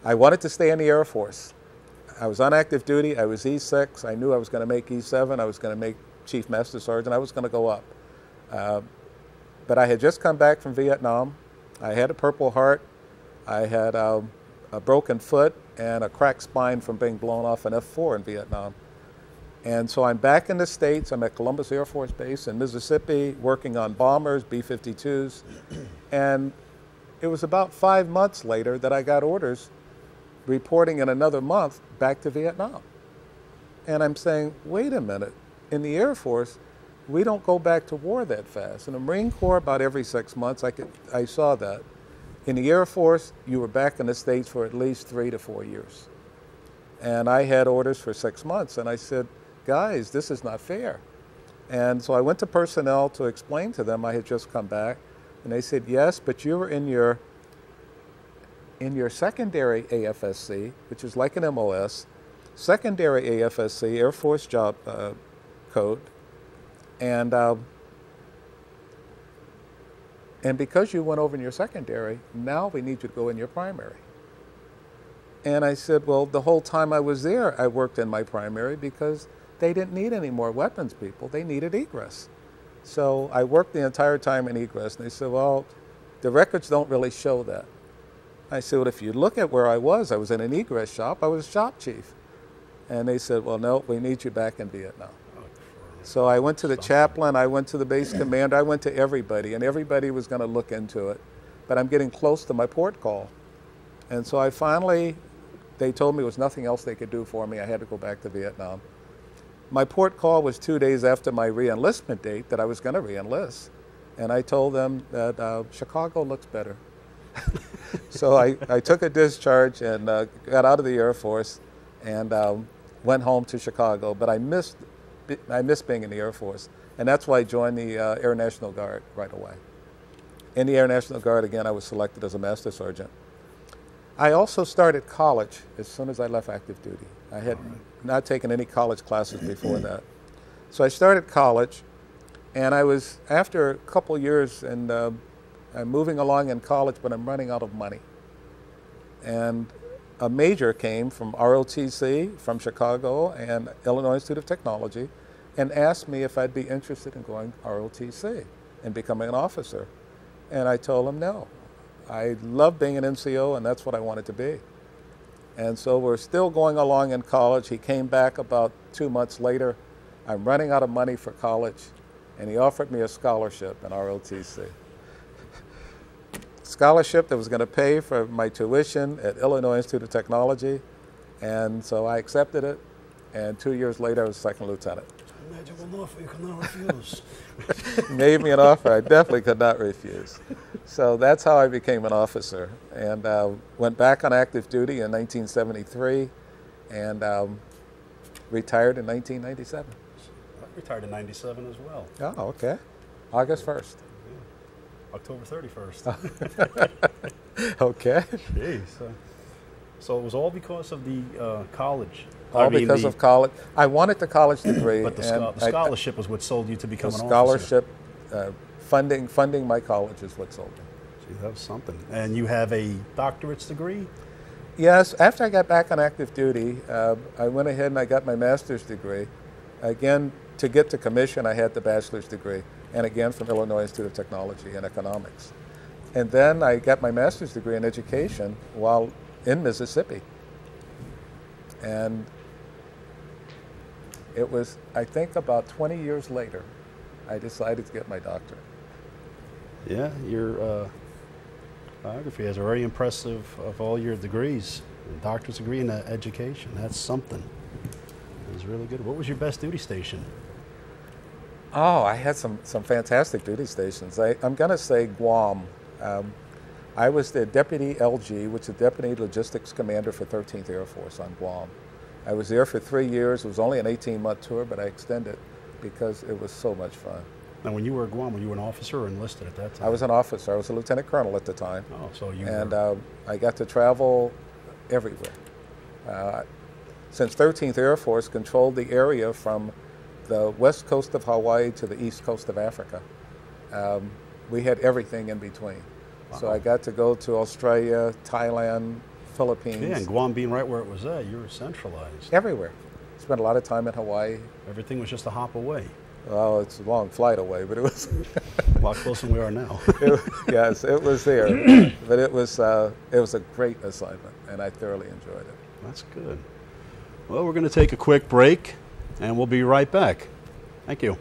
I wanted to stay in the Air Force. I was on active duty. I was E6. I knew I was going to make E7. I was going to make Chief Master Sergeant. I was going to go up. But I had just come back from Vietnam. I had a Purple Heart. I had a broken foot and a cracked spine from being blown off an F-4 in Vietnam. And so I'm back in the States. I'm at Columbus Air Force Base in Mississippi, working on bombers, B-52s. And it was about 5 months later that I got orders reporting in another month back to Vietnam. And I'm saying, wait a minute, in the Air Force, we don't go back to war that fast. In the Marine Corps, about every 6 months, I saw that. In the Air Force, you were back in the States for at least 3 to 4 years. And I had orders for 6 months, and I said, guys, this is not fair. And so I went to personnel to explain to them I had just come back, and they said, yes, but you were in your secondary AFSC, which is like an MOS, secondary AFSC, Air Force Job Code, and because you went over in your secondary, now we need you to go in your primary. And I said, well, the whole time I was there, I worked in my primary because they didn't need any more weapons people. They needed egress. So I worked the entire time in egress. And they said, well, the records don't really show that. I said, well, if you look at where I was in an egress shop. I was shop chief. And they said, well, no, we need you back in Vietnam. So I went to the chaplain, I went to the base commander, I went to everybody, and everybody was going to look into it. But I'm getting close to my port call. And so I finally, they told me there was nothing else they could do for me. I had to go back to Vietnam. My port call was 2 days after my re-enlistment date that I was going to re-enlist. And I told them that Chicago looks better. So I took a discharge and got out of the Air Force and went home to Chicago. But I missed being in the Air Force. And that's why I joined the Air National Guard right away. In the Air National Guard, again, I was selected as a Master Sergeant. I also started college as soon as I left active duty. I had not taken any college classes before that. So I started college, and I was, after a couple years, and I'm moving along in college, but I'm running out of money. And a major came from ROTC, from Chicago, and Illinois Institute of Technology, and asked me if I'd be interested in going ROTC and becoming an officer. And I told him no. I love being an NCO, and that's what I wanted to be. And so we're still going along in college. He came back about 2 months later. I'm running out of money for college, and he offered me a scholarship in ROTC. Scholarship that was going to pay for my tuition at Illinois Institute of Technology, and so I accepted it, and 2 years later I was second lieutenant. Imagine an offer you cannot refuse. Made me an offer I definitely could not refuse. So that's how I became an officer, and went back on active duty in 1973, and retired in 1997. I retired in 97 as well. Oh, okay. August 1st. October 31st. Okay. Jeez. So it was all because of the college. All because of college. I wanted the college degree. But the scholarship was what sold you to become an officer. Scholarship, funding my college is what sold me. Gee, that was something. And you have a doctorate's degree? Yes. After I got back on active duty, I went ahead and I got my master's degree. Again, to get to commission, I had the bachelor's degree. And again, from Illinois Institute of Technology and Economics. And then I got my master's degree in education while in Mississippi. And it was, I think, about 20 years later, I decided to get my doctorate. Yeah, your biography is very impressive of all your degrees. A doctor's degree in education, that's something. It was really good. What was your best duty station? Oh, I had some fantastic duty stations. I'm going to say Guam. I was the Deputy LG, which is Deputy Logistics Commander for 13th Air Force on Guam. I was there for 3 years. It was only an 18-month tour, but I extended because it was so much fun. Now, when you were at Guam, were you an officer or enlisted at that time? I was an officer. I was a lieutenant colonel at the time. Oh, so you And I got to travel everywhere. Since 13th Air Force controlled the area from the west coast of Hawaii to the east coast of Africa, we had everything in between. Wow. So I got to go to Australia, Thailand, Philippines. Yeah, and Guam being right where it was at, you were centralized. Everywhere. Spent a lot of time in Hawaii. Everything was just a hop away. Well, it's a long flight away, but it was A lot closer than we are now. yes, it was there. But it was a great assignment, and I thoroughly enjoyed it. That's good. Well, we're going to take a quick break, and we'll be right back. Thank you.